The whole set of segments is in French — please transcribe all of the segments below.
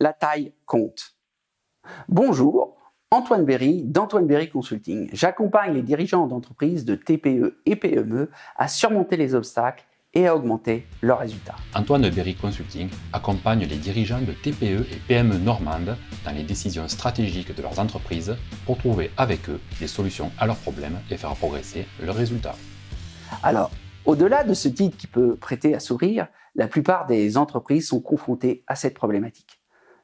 La taille compte. Bonjour, Antoine Berry d'Antoine Berry Consulting. J'accompagne les dirigeants d'entreprises de TPE et PME à surmonter les obstacles et à augmenter leurs résultats. Antoine Berry Consulting accompagne les dirigeants de TPE et PME normandes dans les décisions stratégiques de leurs entreprises pour trouver avec eux des solutions à leurs problèmes et faire progresser leurs résultats. Alors, au-delà de ce titre qui peut prêter à sourire, la plupart des entreprises sont confrontées à cette problématique.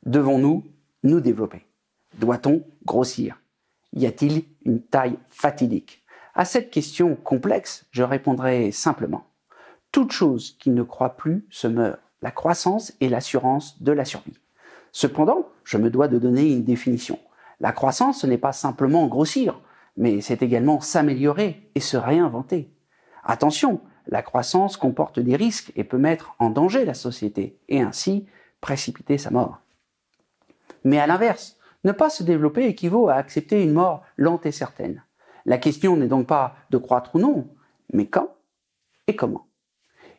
Devons-nous nous développer? Doit-on grossir? Y a-t-il une taille fatidique? À cette question complexe, je répondrai simplement. Toute chose qui ne croît plus se meurt. La croissance est l'assurance de la survie. Cependant, je me dois de donner une définition. La croissance, ce n'est pas simplement grossir, mais c'est également s'améliorer et se réinventer. Attention, la croissance comporte des risques et peut mettre en danger la société et ainsi précipiter sa mort. Mais à l'inverse, ne pas se développer équivaut à accepter une mort lente et certaine. La question n'est donc pas de croître ou non, mais quand et comment.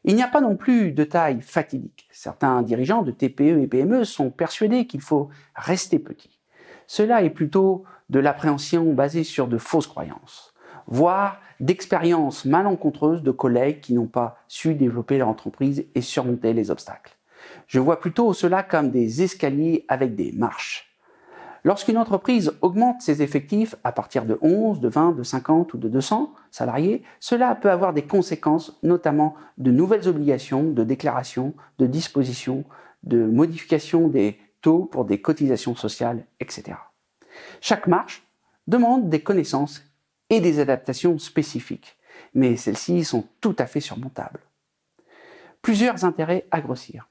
Il n'y a pas non plus de taille fatidique. Certains dirigeants de TPE et PME sont persuadés qu'il faut rester petit. Cela est plutôt de l'appréhension basée sur de fausses croyances, voire d'expériences malencontreuses de collègues qui n'ont pas su développer leur entreprise et surmonter les obstacles. Je vois plutôt cela comme des escaliers avec des marches. Lorsqu'une entreprise augmente ses effectifs à partir de 11, de 20, de 50 ou de 200 salariés, cela peut avoir des conséquences, notamment de nouvelles obligations, de déclarations, de dispositions, de modification des taux pour des cotisations sociales, etc. Chaque marche demande des connaissances et des adaptations spécifiques, mais celles-ci sont tout à fait surmontables. Plusieurs intérêts à grossir.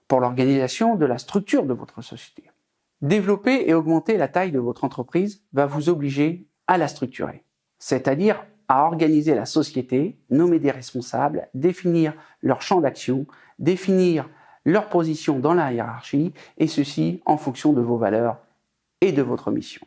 Pour l'organisation de la structure de votre société. Développer et augmenter la taille de votre entreprise va vous obliger à la structurer, c'est-à-dire à organiser la société, nommer des responsables, définir leur champ d'action, définir leur position dans la hiérarchie, et ceci en fonction de vos valeurs et de votre mission.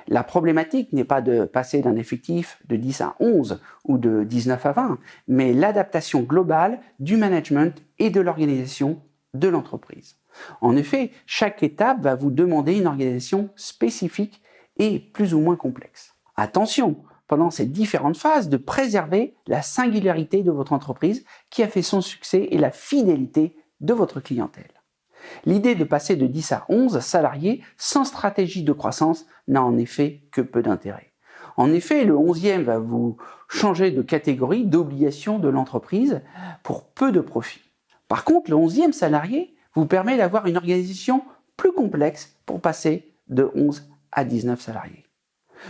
La problématique n'est pas de passer d'un effectif de 10 à 11 ou de 19 à 20, mais l'adaptation globale du management et de l'organisation de l'entreprise. En effet, chaque étape va vous demander une organisation spécifique et plus ou moins complexe. Attention, pendant ces différentes phases, de préserver la singularité de votre entreprise qui a fait son succès et la fidélité de votre clientèle. L'idée de passer de 10 à 11 salariés sans stratégie de croissance n'a en effet que peu d'intérêt. En effet, le 11e va vous changer de catégorie d'obligation de l'entreprise pour peu de profit. Par contre, le 11e salarié vous permet d'avoir une organisation plus complexe pour passer de 11 à 19 salariés.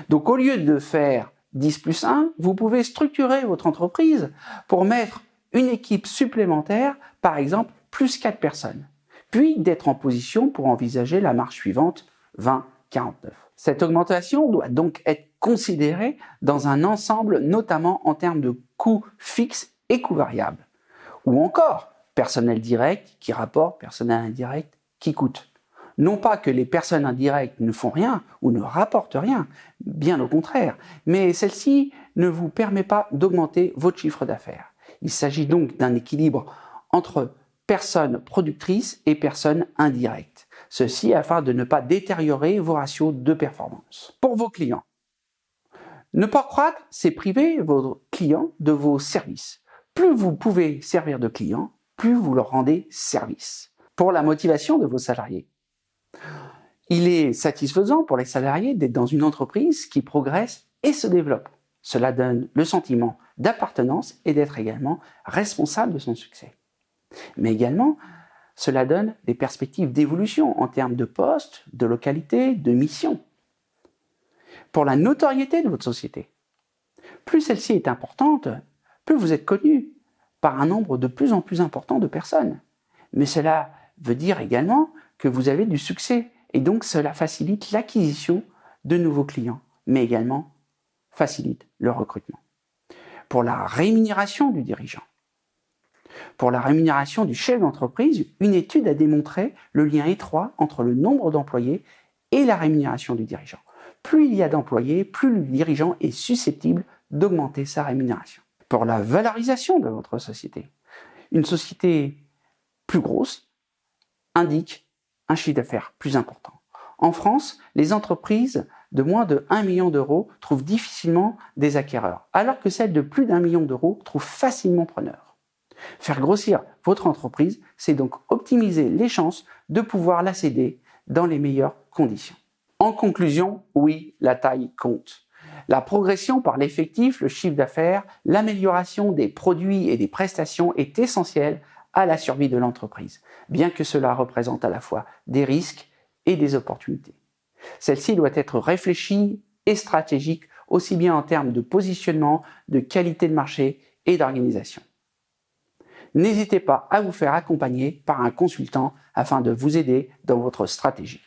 Donc au lieu de faire 10 plus 1, vous pouvez structurer votre entreprise pour mettre une équipe supplémentaire, par exemple plus 4 personnes, puis d'être en position pour envisager la marche suivante, 20-49. Cette augmentation doit donc être considérée dans un ensemble, notamment en termes de coûts fixes et coûts variables, ou encore personnel direct qui rapporte, personnel indirect qui coûte. Non pas que les personnes indirectes ne font rien ou ne rapportent rien, bien au contraire, mais celle-ci ne vous permet pas d'augmenter votre chiffre d'affaires. Il s'agit donc d'un équilibre entre personnes productrices et personnes indirectes. Ceci afin de ne pas détériorer vos ratios de performance. Pour vos clients, ne pas croître, c'est priver vos clients de vos services. Plus vous pouvez servir de clients, plus vous leur rendez service. Pour la motivation de vos salariés, il est satisfaisant pour les salariés d'être dans une entreprise qui progresse et se développe. Cela donne le sentiment d'appartenance et d'être également responsable de son succès. Mais également, cela donne des perspectives d'évolution en termes de poste, de localité, de mission. Pour la notoriété de votre société, plus celle-ci est importante, plus vous êtes connu par un nombre de plus en plus important de personnes. Mais cela veut dire également que vous avez du succès et donc cela facilite l'acquisition de nouveaux clients, mais également facilite le recrutement. Pour la rémunération du dirigeant, pour la rémunération du chef d'entreprise, une étude a démontré le lien étroit entre le nombre d'employés et la rémunération du dirigeant. Plus il y a d'employés, plus le dirigeant est susceptible d'augmenter sa rémunération. Pour la valorisation de votre société, une société plus grosse indique un chiffre d'affaires plus important. En France, les entreprises de moins de 1 million d'euros trouvent difficilement des acquéreurs, alors que celles de plus d'1 million d'euros trouvent facilement preneurs. Faire grossir votre entreprise, c'est donc optimiser les chances de pouvoir la céder dans les meilleures conditions. En conclusion, oui, la taille compte. La progression par l'effectif, le chiffre d'affaires, l'amélioration des produits et des prestations est essentielle à la survie de l'entreprise, bien que cela représente à la fois des risques et des opportunités. Celle-ci doit être réfléchie et stratégique, aussi bien en termes de positionnement, de qualité de marché et d'organisation. N'hésitez pas à vous faire accompagner par un consultant afin de vous aider dans votre stratégie.